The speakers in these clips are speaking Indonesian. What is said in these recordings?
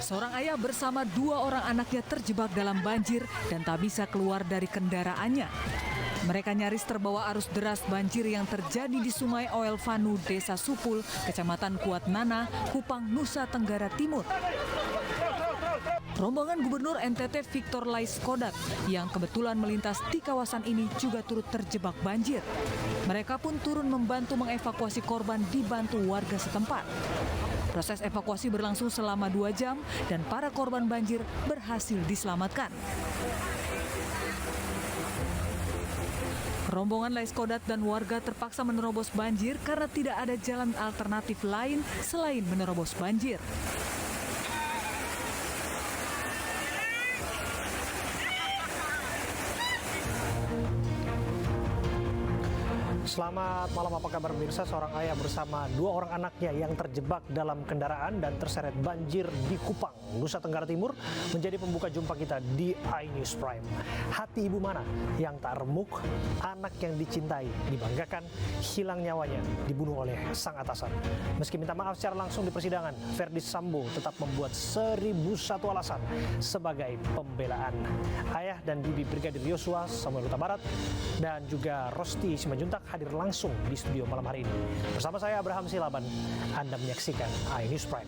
Seorang ayah bersama 2 orang anaknya terjebak dalam banjir dan tak bisa keluar dari kendaraannya. Mereka nyaris terbawa arus deras banjir yang terjadi di Sungai Oel Vanu, Desa Supul, Kecamatan Kuatnana, Kupang, Nusa Tenggara Timur. Rombongan Gubernur NTT Victor Laiskodat yang kebetulan melintas di kawasan ini juga turut terjebak banjir. Mereka pun turun membantu mengevakuasi korban dibantu warga setempat. Proses evakuasi berlangsung selama 2 jam dan para korban banjir berhasil diselamatkan. Rombongan Laiskodat dan warga terpaksa menerobos banjir karena tidak ada jalan alternatif lain selain menerobos banjir. Selamat malam, apa kabar pemirsa? Seorang ayah bersama 2 orang anaknya yang terjebak dalam kendaraan dan terseret banjir di Kupang, Nusa Tenggara Timur menjadi pembuka jumpa kita di iNews Prime. Hati ibu mana yang tak remuk, anak yang dicintai, dibanggakan, hilang nyawanya, dibunuh oleh sang atasan. Meski minta maaf secara langsung di persidangan, Verdi Sambo tetap membuat 1001 alasan sebagai pembelaan. Ayah dan bibi Brigadir Yosua, Samuel Huta Barat, dan juga Rosti Simanjuntak hadir langsung di studio malam hari ini. Bersama saya Abraham Silaban, Anda menyaksikan iNews Prime.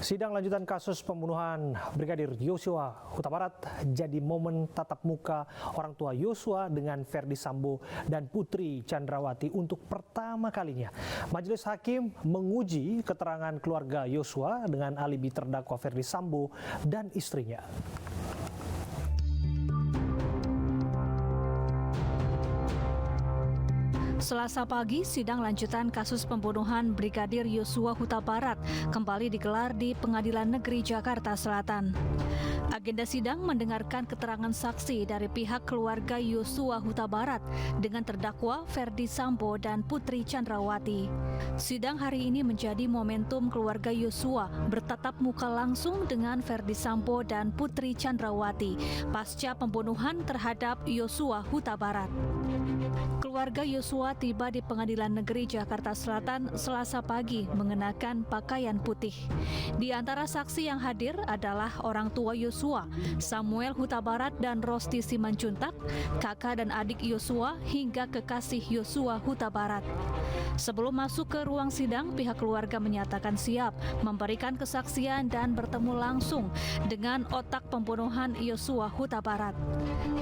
Sidang lanjutan kasus pembunuhan Brigadir Yosua Huta Barat jadi momen tatap muka orang tua Yosua dengan Verdi Sambo dan Putri Chandrawati untuk pertama kalinya. Majelis Hakim menguji keterangan keluarga Yosua dengan alibi terdakwa Verdi Sambo dan istrinya. Selasa pagi, sidang lanjutan kasus pembunuhan Brigadir Yosua Huta Barat kembali digelar di Pengadilan Negeri Jakarta Selatan. Agenda sidang mendengarkan keterangan saksi dari pihak keluarga Yosua Huta Barat dengan terdakwa Verdi Sambo dan Putri Chandrawati. Sidang hari ini menjadi momentum keluarga Yosua bertatap muka langsung dengan Verdi Sambo dan Putri Chandrawati pasca pembunuhan terhadap Yosua Huta Barat. Keluarga Yosua tiba di Pengadilan Negeri Jakarta Selatan Selasa pagi mengenakan pakaian putih. Di antara saksi yang hadir adalah orang tua Yosua, Samuel Huta Barat dan Rosti Simanjuntak, kakak dan adik Yosua hingga kekasih Yosua Huta Barat. Sebelum masuk ke ruang sidang, pihak keluarga menyatakan siap memberikan kesaksian dan bertemu langsung dengan otak pembunuhan Yosua Huta Barat.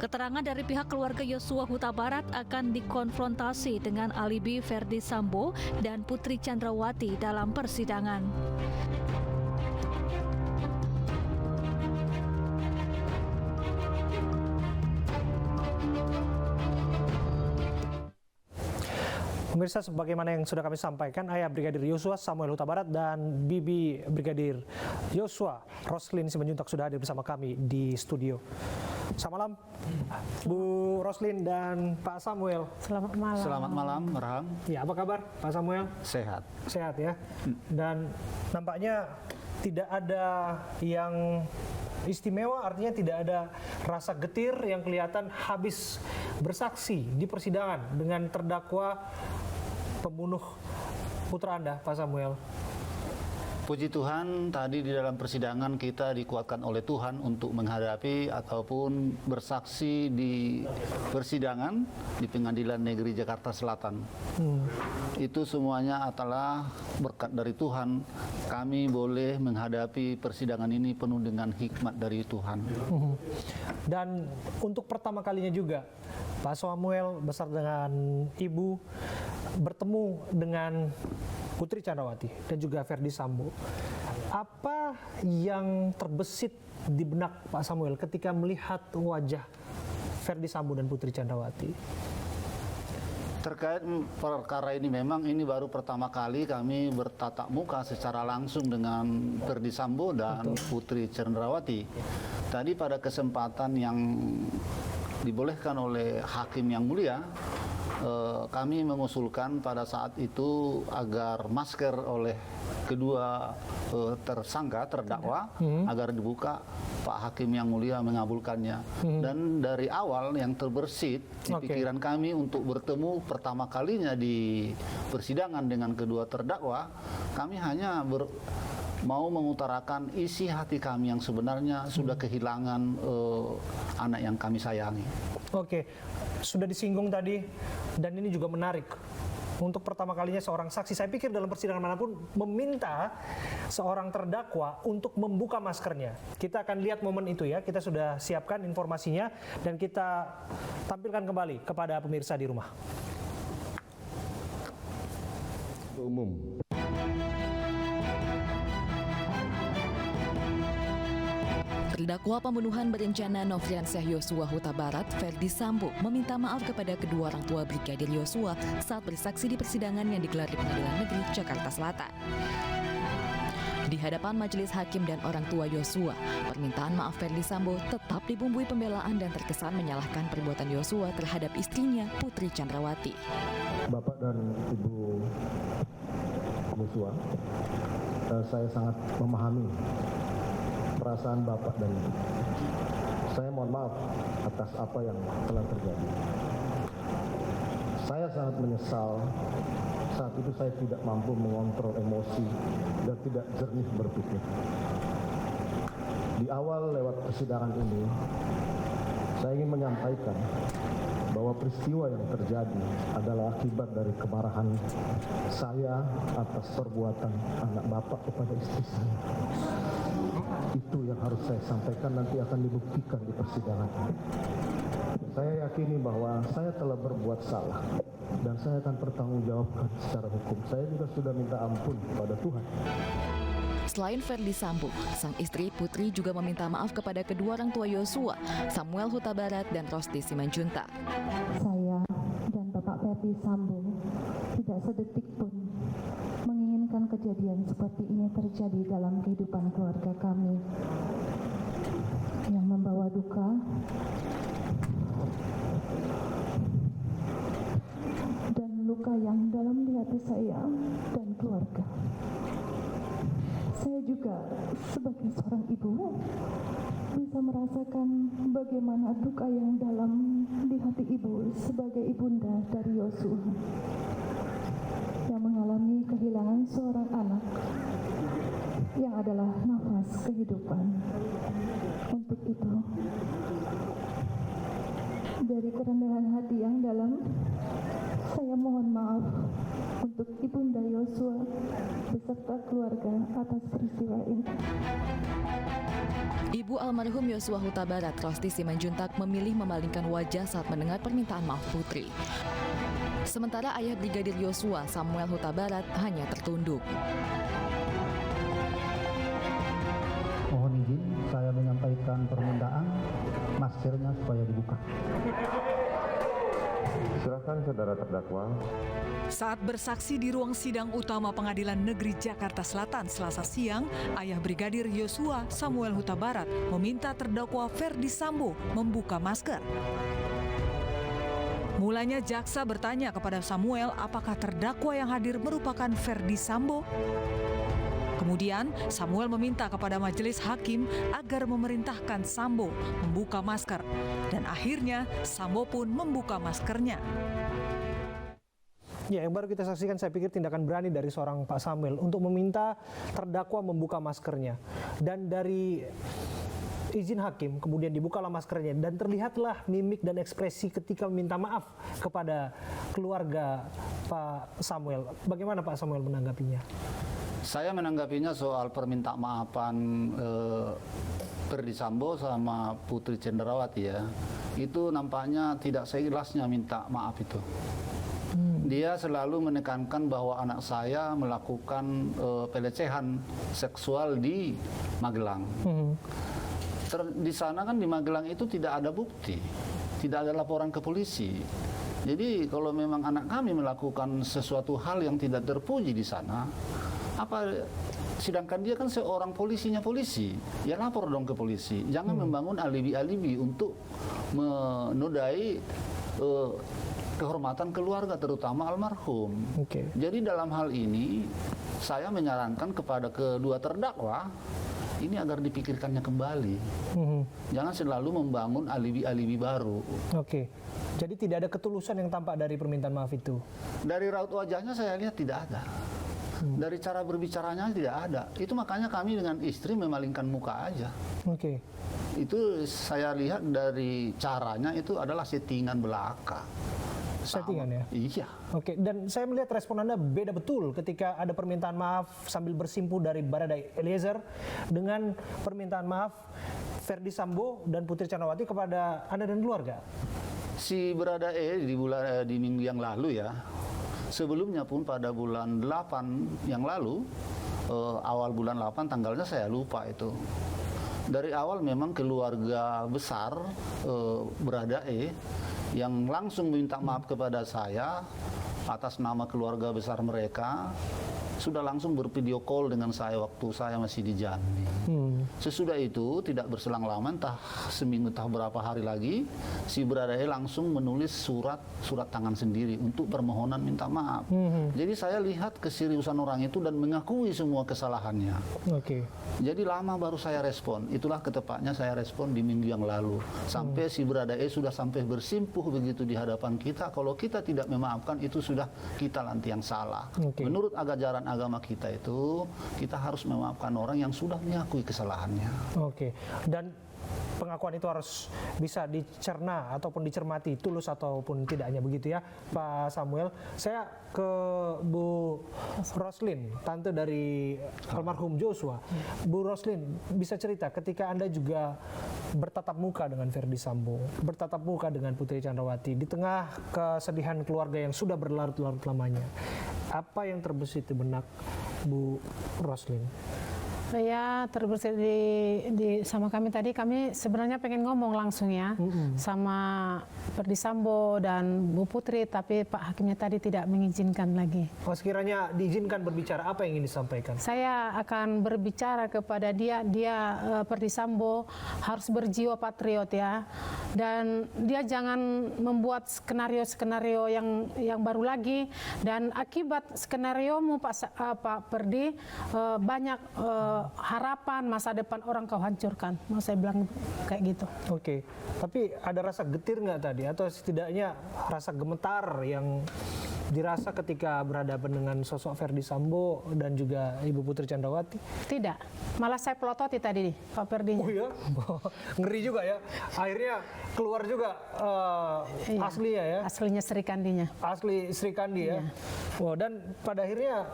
Keterangan dari pihak keluarga Yosua Huta Barat akan dikonfrontasi dengan alibi Verdi Sambo dan Putri Chandrawati dalam persidangan. Pemirsa, sebagaimana yang sudah kami sampaikan, ayah Brigadir Yosua Samuel Huta Barat dan bibi Brigadir Yosua Roslin Simanjuntak sudah hadir bersama kami di studio. Selamat malam, Bu Roslin dan Pak Samuel. Selamat malam. Selamat malam, Merham. Ya, apa kabar Pak Samuel? Sehat. Sehat ya. Dan nampaknya tidak ada yang istimewa, artinya tidak ada rasa getir yang kelihatan habis bersaksi di persidangan dengan terdakwa pembunuh putra Anda, Pak Samuel. Puji Tuhan, tadi di dalam persidangan kita dikuatkan oleh Tuhan untuk menghadapi ataupun bersaksi di persidangan di Pengadilan Negeri Jakarta Selatan. Itu semuanya adalah berkat dari Tuhan. Kami boleh menghadapi persidangan ini penuh dengan hikmat dari Tuhan. Dan untuk pertama kalinya juga, Pak Samuel beserta dengan Ibu bertemu dengan Putri Chandrawati dan juga Verdi Sambo. Apa yang terbesit di benak Pak Samuel ketika melihat wajah Verdi Sambo dan Putri Chandrawati? Terkait perkara ini, memang ini baru pertama kali kami bertatap muka secara langsung dengan Verdi Sambo dan Putri Chandrawati. Tadi pada kesempatan yang dibolehkan oleh Hakim yang mulia, kami mengusulkan pada saat itu agar masker oleh kedua tersangka terdakwa agar dibuka. Pak Hakim yang mulia mengabulkannya. Dan dari awal yang terbersit di pikiran kami untuk bertemu pertama kalinya di persidangan dengan kedua terdakwa, kami hanya mau mengutarakan isi hati kami yang sebenarnya sudah kehilangan anak yang kami sayangi. Oke, sudah disinggung tadi dan ini juga menarik. Untuk pertama kalinya seorang saksi, saya pikir dalam persidangan manapun meminta seorang terdakwa untuk membuka maskernya. Kita akan lihat momen itu ya, kita sudah siapkan informasinya dan kita tampilkan kembali kepada pemirsa di rumah. Umum. Terdakwa pembunuhan berencana Nofriansyah Yosua Huta Barat, Ferdi Sambo, meminta maaf kepada kedua orang tua Brigadir Yosua saat bersaksi di persidangan yang digelar di Pengadilan Negeri Jakarta Selatan. Di hadapan majelis hakim dan orang tua Yosua, permintaan maaf Ferdi Sambo tetap dibumbui pembelaan dan terkesan menyalahkan perbuatan Yosua terhadap istrinya Putri Chandrawati. Bapak dan Ibu Yosua, saya sangat memahami perasaan Bapak dan Ibu. Saya mohon maaf atas apa yang telah terjadi. Saya sangat menyesal saat itu saya tidak mampu mengontrol emosi dan tidak jernih berpikir. Di awal lewat persidangan ini, saya ingin menyampaikan bahwa peristiwa yang terjadi adalah akibat dari kemarahan saya atas perbuatan anak Bapak kepada istri saya. Itu yang harus saya sampaikan, nanti akan dibuktikan di persidangan. Saya yakini bahwa saya telah berbuat salah dan saya akan bertanggungjawabkan secara hukum. Saya juga sudah minta ampun kepada Tuhan. Selain Ferdi Sambo, sang istri Putri juga meminta maaf kepada kedua orang tua Yosua, Samuel Huta Barat dan Rosti Simanjuntak. Saya dan Bapak Ferdi Sambo tidak sedetik pun menginginkan kejadian seperti ini terjadi dalam kehidupan keluarga kami yang membawa duka dan luka yang dalam di hati saya dan keluarga. Saya juga sebagai seorang ibu bisa merasakan bagaimana duka yang dalam di hati ibu sebagai ibunda dari Yosua yang mengalami kehilangan seorang anak yang adalah nafas kehidupan. Untuk itu, dari kerendahan hati yang dalam, saya mohon maaf untuk Ibunda Yosua beserta keluarga atas peristiwa ini. Ibu almarhum Yosua Huta Barat, Rosti Simanjuntak, memilih memalingkan wajah saat mendengar permintaan maaf Putri. Sementara ayah Brigadir Yosua, Samuel Huta Barat, hanya tertunduk. Mohon izin saya menyampaikan permintaan maskernya supaya dibuka. Silakan saudara terdakwa. Saat bersaksi di ruang sidang utama Pengadilan Negeri Jakarta Selatan Selasa siang, ayah Brigadir Yosua, Samuel Huta Barat, meminta terdakwa Ferdi Sambo membuka masker. Mulanya jaksa bertanya kepada Samuel apakah terdakwa yang hadir merupakan Ferdi Sambo. Kemudian Samuel meminta kepada majelis hakim agar memerintahkan Sambo membuka masker. Dan akhirnya Sambo pun membuka maskernya. Ya, yang baru kita saksikan saya pikir tindakan berani dari seorang Pak Samuel untuk meminta terdakwa membuka maskernya. Dan dari izin hakim kemudian dibukalah maskernya dan terlihatlah mimik dan ekspresi ketika meminta maaf kepada keluarga Pak Samuel. Bagaimana Pak Samuel menanggapinya? Saya menanggapinya soal permintaan maafan Ferdi Sambo sama Putri Chandrawati ya, itu nampaknya tidak seikhlasnya minta maaf itu. Dia selalu menekankan bahwa anak saya melakukan pelecehan seksual di Magelang. Di sana kan di Magelang itu tidak ada bukti, tidak ada laporan ke polisi. Jadi kalau memang anak kami melakukan sesuatu hal yang tidak terpuji di sana, sedangkan dia kan seorang polisinya polisi, ya lapor dong ke polisi. Jangan membangun alibi-alibi untuk menodai kehormatan keluarga, terutama almarhum. Oke. Jadi dalam hal ini saya menyarankan kepada kedua terdakwa ini agar dipikirkannya kembali. Jangan selalu membangun alibi-alibi baru. Oke. Jadi tidak ada ketulusan yang tampak dari permintaan maaf itu. Dari raut wajahnya saya lihat tidak ada. Dari cara berbicaranya tidak ada. Itu makanya kami dengan istri memalingkan muka aja. Oke. Itu saya lihat dari caranya itu adalah settingan belaka. Settingan ya? Iya. Oke, dan saya melihat respon Anda beda betul ketika ada permintaan maaf sambil bersimpuh dari Baradae Eliezer dengan permintaan maaf Ferdi Sambo dan Putri Candrawati kepada Anda dan keluarga. Si Baradae di minggu yang lalu ya, sebelumnya pun pada bulan 8 yang lalu, awal bulan 8 tanggalnya saya lupa itu. Dari awal memang keluarga besar Baradae yang langsung minta maaf kepada saya atas nama keluarga besar mereka, sudah langsung bervideo call dengan saya waktu saya masih di Jambi. Sesudah itu tidak berselang lama, entah seminggu entah berapa hari lagi, si Baradae langsung menulis surat tangan sendiri untuk permohonan minta maaf. Jadi saya lihat keseriusan orang itu dan mengakui semua kesalahannya. Oke. Jadi lama baru saya respon. Itulah ketepatnya saya respon di minggu yang lalu. Sampai si Baradae sudah sampai bersimpuh begitu di hadapan kita. Kalau kita tidak memaafkan itu sudah kita nanti yang salah. Oke. Menurut ajaran agama kita itu, kita harus memaafkan orang yang sudah mengakui kesalahannya. Oke. Dan pengakuan itu harus bisa dicerna ataupun dicermati tulus ataupun tidaknya, begitu ya Pak Samuel. Saya ke Bu Roslin, tante dari almarhum Joshua. Bu Roslin, bisa cerita ketika Anda juga bertatap muka dengan Ferdi Sambo, bertatap muka dengan Putri Candrawati di tengah kesedihan keluarga yang sudah berlarut-larut lamanya, apa yang terbesit di benak Bu Roslin? Ya, terbesit sama kami tadi, kami sebenarnya pengen ngomong langsung ya sama Ferdi Sambo dan Bu Putri, tapi Pak Hakimnya tadi tidak mengizinkan lagi. Oh, sekiranya diizinkan berbicara, apa yang ingin disampaikan? Saya akan berbicara kepada dia Ferdi Sambo harus berjiwa patriot ya, dan dia jangan membuat skenario-skenario yang baru lagi, dan akibat skenariomu Pak Ferdi banyak harapan masa depan orang kau hancurkan. Mau saya bilang kayak gitu. Oke, tapi ada rasa getir nggak tadi, atau setidaknya rasa gemetar yang dirasa ketika berhadapan dengan sosok Ferdi Sambo dan juga Ibu Putri Candrawati? Tidak, malah saya pelototi tadi Pak Ferdi. Oh iya, ngeri juga ya. Akhirnya keluar juga Iya, aslinya ya. aslinya Sri Kandinya. Asli Sri Kandi ya. Wow, dan pada akhirnya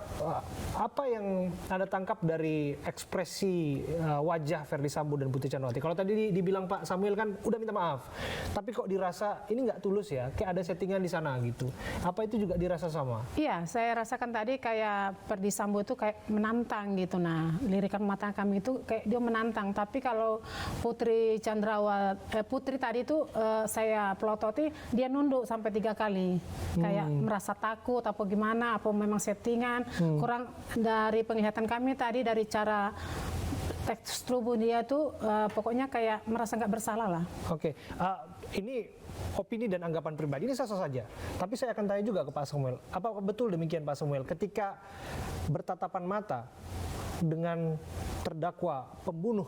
apa yang Anda tangkap dari ekspresi wajah Ferdi Sambo dan Putri Candrawati? Kalau tadi dibilang Pak Samuel kan udah minta maaf, tapi kok dirasa ini nggak tulus ya, kayak ada settingan di sana gitu. Apa itu juga dirasa sama? Iya, saya rasakan tadi kayak Ferdi Sambo itu kayak menantang gitu. Nah, lirikan mata kami itu kayak dia menantang. Tapi kalau Putri Candrawati, Putri tadi itu saya pelototi, dia nunduk sampai 3 kali. Kayak merasa takut apa gimana, apa memang settingan. Kurang dari penglihatan kami tadi, dari cara teks tubuh dia tuh pokoknya kayak merasa nggak bersalah lah. Oke, ini opini dan anggapan pribadi, ini sah-sah saja. Tapi saya akan tanya juga ke Pak Samuel, apakah betul demikian Pak Samuel, ketika bertatapan mata dengan terdakwa pembunuh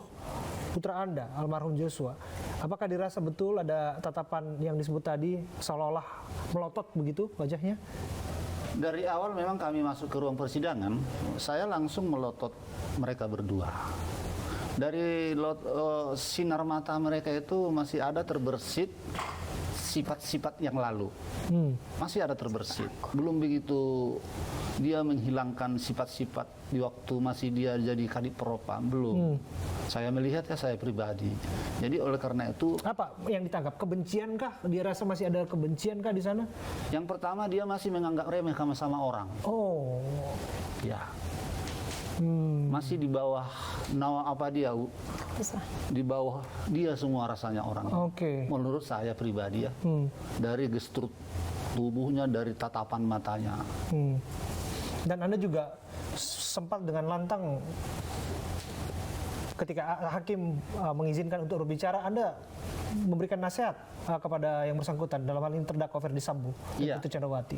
putra Anda, almarhum Joshua, apakah dirasa betul ada tatapan yang disebut tadi seolah-olah melotot begitu wajahnya? Dari awal memang kami masuk ke ruang persidangan, saya langsung melotot mereka berdua. Dari sinar mata mereka itu masih ada terbersit sifat-sifat yang lalu. Masih ada terbersit. Belum begitu dia menghilangkan sifat-sifat di waktu masih dia jadi kadip propam, belum. Saya melihat ya, saya pribadi. Jadi oleh karena itu, apa yang ditangkap? Kebencian kah? Dia rasa masih ada kebencian kah di sana? yang pertama dia masih menganggap remeh sama orang. Oh. Ya. Masih di bawah nawa apa dia, Bisa. di bawah dia semua rasanya orang. Oke. Menurut saya pribadi ya, dari gestur tubuhnya, dari tatapan matanya. Dan Anda juga sempat dengan lantang ketika hakim mengizinkan untuk berbicara, Anda memberikan nasihat kepada yang bersangkutan, dalam hal ini terdakwa Ferdi Sambo dan Putri Chandrawati.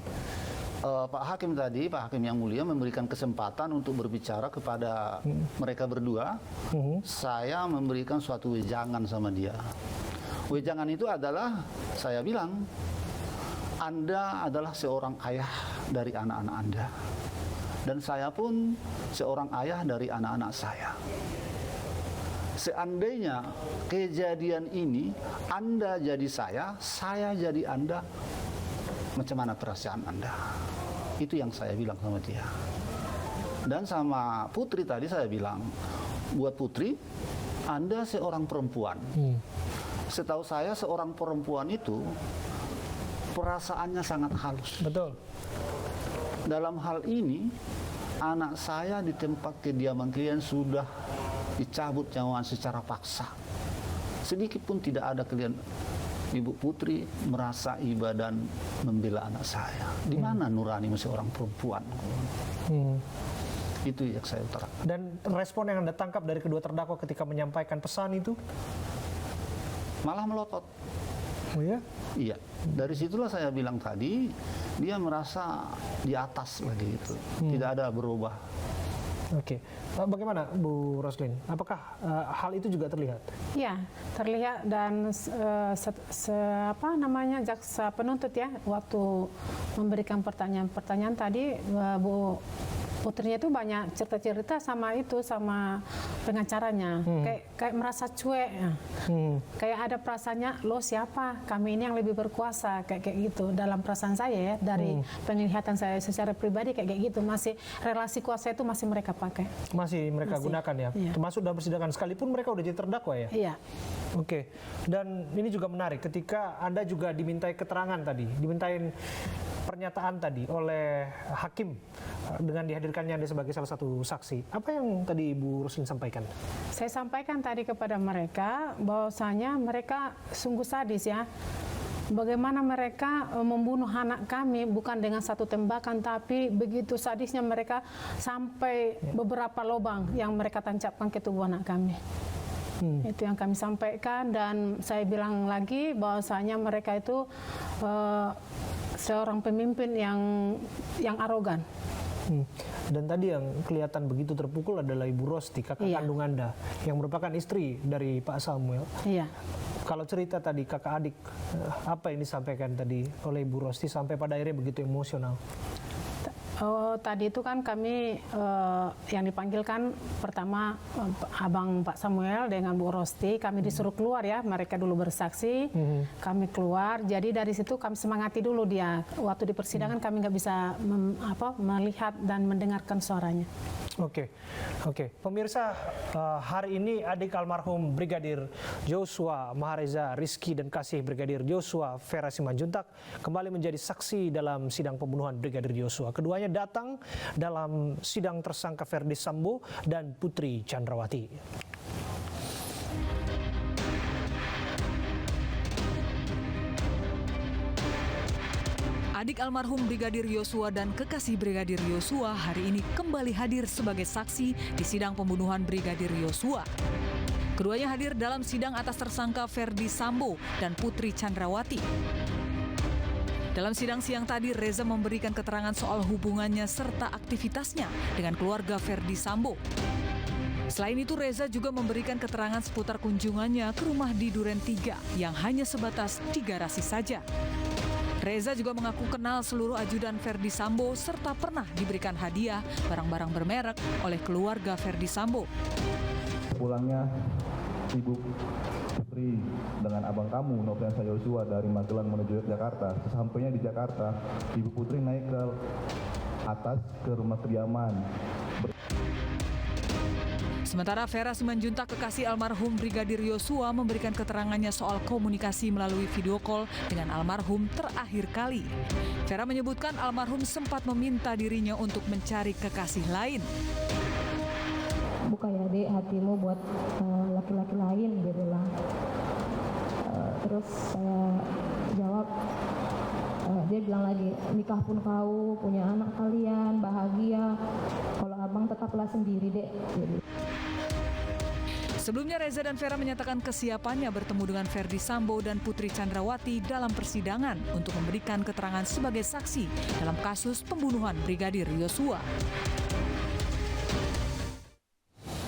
Pak Hakim tadi, Pak Hakim yang mulia memberikan kesempatan untuk berbicara kepada mereka berdua. Saya memberikan suatu wejangan sama dia. Wejangan itu adalah, saya bilang, Anda adalah seorang ayah dari anak-anak Anda. Dan saya pun seorang ayah dari anak-anak saya. Seandainya kejadian ini, Anda jadi saya jadi Anda, macam mana perasaan Anda? Itu yang saya bilang sama dia. Dan sama Putri tadi saya bilang, buat Putri, Anda seorang perempuan. Setahu saya seorang perempuan itu perasaannya sangat halus. Betul. Dalam hal ini, anak saya di tempat kediaman kalian sudah dicabut nyawa secara paksa. Sedikit pun tidak ada kalian, Ibu Putri merasa iba dan membela anak saya. Di mana nurani seorang perempuan? Itu yang saya utarakan. Dan respon yang Anda tangkap dari kedua terdakwa ketika menyampaikan pesan itu? Malah melotot. Oh ya? Iya. Dari situlah saya bilang tadi, dia merasa di atas lagi itu. Tidak ada berubah. Oke. Bagaimana Bu Roslin? Apakah hal itu juga terlihat? Ya, terlihat, dan jaksa penuntut ya waktu memberikan pertanyaan tadi, Bu Putrinya itu banyak cerita-cerita sama pengacaranya, kayak merasa cuek, kayak ada perasaannya, lo siapa, kami ini yang lebih berkuasa, kayak gitu. Dalam perasaan saya ya, dari penglihatan saya secara pribadi kayak gitu, masih relasi kuasa itu masih mereka pakai, masih mereka gunakan ya, termasuk dalam persidangan sekalipun mereka udah jadi terdakwa ya. Iya. Oke. Dan ini juga menarik ketika Anda juga dimintai keterangan tadi, dimintain pernyataan tadi oleh hakim dengan dihadirkannya Anda sebagai salah satu saksi. Apa yang tadi Ibu Roslin sampaikan? Saya sampaikan tadi kepada mereka bahwasanya mereka sungguh sadis ya. Bagaimana mereka membunuh anak kami bukan dengan satu tembakan, tapi begitu sadisnya mereka sampai beberapa lubang yang mereka tancapkan ke tubuh anak kami. Itu yang kami sampaikan, dan saya bilang lagi bahwasanya mereka itu seorang pemimpin yang arogan. Dan tadi yang kelihatan begitu terpukul adalah Ibu Rosti, kakak kandung Anda, yang merupakan istri dari Pak Samuel. Iya. Kalau cerita tadi kakak adik, apa yang disampaikan tadi oleh Ibu Rosti sampai pada akhirnya begitu emosional? Tadi itu kan kami yang dipanggilkan pertama abang Pak Samuel dengan Bu Rosti, kami disuruh keluar ya, mereka dulu bersaksi, kami keluar, jadi dari situ kami semangati dulu dia. Waktu di persidangan kami nggak bisa melihat dan mendengarkan suaranya. Oke. Pemirsa, hari ini adik almarhum Brigadir Joshua Mahareza Rizky dan kasih Brigadir Joshua Vera Simanjuntak kembali menjadi saksi dalam sidang pembunuhan Brigadir Joshua. Keduanya datang dalam sidang tersangka Ferdi Sambo dan Putri Chandrawati. Adik almarhum Brigadir Yosua dan kekasih Brigadir Yosua hari ini kembali hadir sebagai saksi di sidang pembunuhan Brigadir Yosua. Keduanya hadir dalam sidang atas tersangka Ferdi Sambo dan Putri Chandrawati. Dalam sidang siang tadi, Reza memberikan keterangan soal hubungannya serta aktivitasnya dengan keluarga Ferdi Sambo. Selain itu, Reza juga memberikan keterangan seputar kunjungannya ke rumah di Duren 3 yang hanya sebatas di garasi saja. Reza juga mengaku kenal seluruh ajudan Ferdi Sambo serta pernah diberikan hadiah barang-barang bermerek oleh keluarga Ferdi Sambo. Pulangnya Ibu Putri dengan abang kamu Nofriansah Yosua dari Magelang menuju Jakarta. Sesampainya di Jakarta, Ibu Putri naik ke atas ke rumah kediaman. Sementara Vera Simanjuntak, kekasih almarhum Brigadir Yosua, memberikan keterangannya soal komunikasi melalui video call dengan almarhum terakhir kali. Vera menyebutkan almarhum sempat meminta dirinya untuk mencari kekasih lain. Buka ya dek hatimu buat laki-laki lain, dia bilang. Terus saya jawab, dia bilang lagi, nikah pun kau, punya anak kalian, bahagia. Kalau abang tetaplah sendiri dek. Jadi. Sebelumnya Reza dan Vera menyatakan kesiapannya bertemu dengan Ferdi Sambo dan Putri Chandrawati dalam persidangan untuk memberikan keterangan sebagai saksi dalam kasus pembunuhan Brigadir Yosua.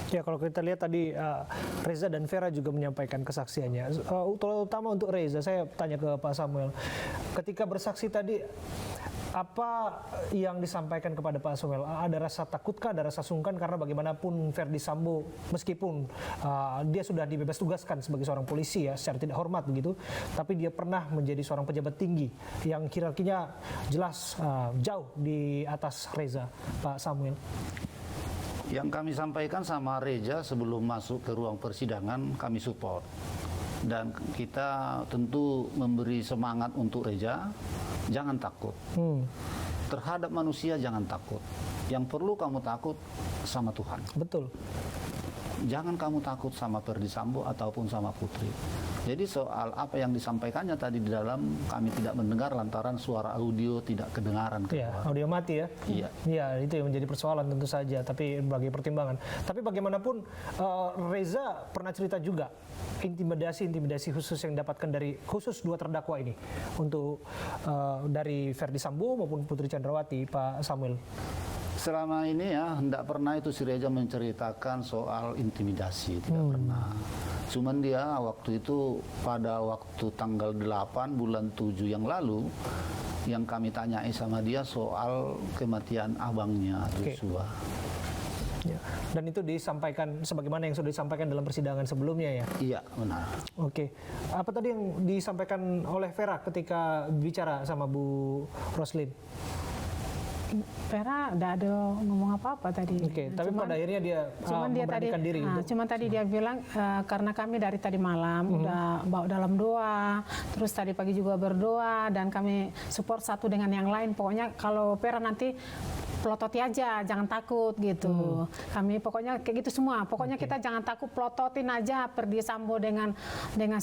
Ya, kalau kita lihat tadi Reza dan Vera juga menyampaikan kesaksiannya. Terutama untuk Reza, saya tanya ke Pak Samuel, ketika bersaksi tadi apa yang disampaikan kepada Pak Samuel? Ada rasa takutkah, ada rasa sungkan karena bagaimanapun Ferdi Sambo meskipun dia sudah dibebas tugaskan sebagai seorang polisi ya secara tidak hormat begitu, tapi dia pernah menjadi seorang pejabat tinggi yang hierarkinya jelas jauh di atas Reza, Pak Samuel. Yang kami sampaikan sama Reza sebelum masuk ke ruang persidangan, kami support. Dan kita tentu memberi semangat untuk Reza, jangan takut. Terhadap manusia jangan takut. Yang perlu kamu takut sama Tuhan. Betul. Jangan kamu takut sama Ferdi Sambo ataupun sama Putri. Jadi soal apa yang disampaikannya tadi di dalam, kami tidak mendengar lantaran suara audio tidak kedengaran. Iya, audio mati ya. Iya. Iya, itu yang menjadi persoalan tentu saja, tapi bagi pertimbangan. Tapi bagaimanapun Reza pernah cerita juga intimidasi khusus yang didapatkan dari khusus dua terdakwa ini untuk dari Ferdi Sambo maupun Putri Chandrawati, Pak Samuel. Selama ini ya, tidak pernah itu si Reza menceritakan soal intimidasi, tidak pernah. Cuman dia waktu itu pada waktu tanggal 8 bulan 7 yang lalu, yang kami tanyai sama dia soal kematian abangnya Yosua. Ya. Dan itu disampaikan sebagaimana yang sudah disampaikan dalam persidangan sebelumnya ya? Iya, benar. Oke. Apa tadi yang disampaikan oleh Vera ketika bicara sama Bu Roslin? Vera tidak ada ngomong apa-apa tadi. Oke, tapi pada akhirnya dia memberanikan diri. Cuma tadi dia bilang karena kami dari tadi malam udah bawa dalam doa, terus tadi pagi juga berdoa dan kami support satu dengan yang lain. Pokoknya kalau Vera nanti pelototi aja, jangan takut gitu. Kami pokoknya kayak gitu semua. Pokoknya kita jangan takut, pelototin aja Ferdi Sambo dengan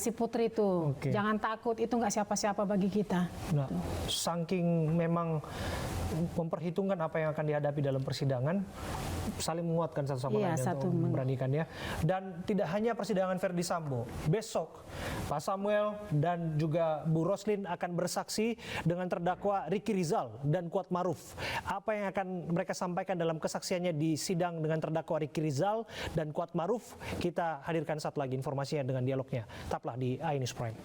si Putri itu. Jangan takut, itu nggak siapa-siapa bagi kita. Nah, saking memang memperhitungkan apa yang akan dihadapi dalam persidangan, saling menguatkan satu sama lain untuk memberanikannya. Dan tidak hanya persidangan Ferdi Sambo, besok Pak Samuel dan juga Bu Roslin akan bersaksi dengan terdakwa Ricky Rizal dan Kuat Maruf. Apa yang akan mereka sampaikan dalam kesaksiannya di sidang dengan terdakwa Ricky Rizal dan Kuat Maruf, kita hadirkan satu lagi informasinya dengan dialognya. Tetaplah di iNews Prime.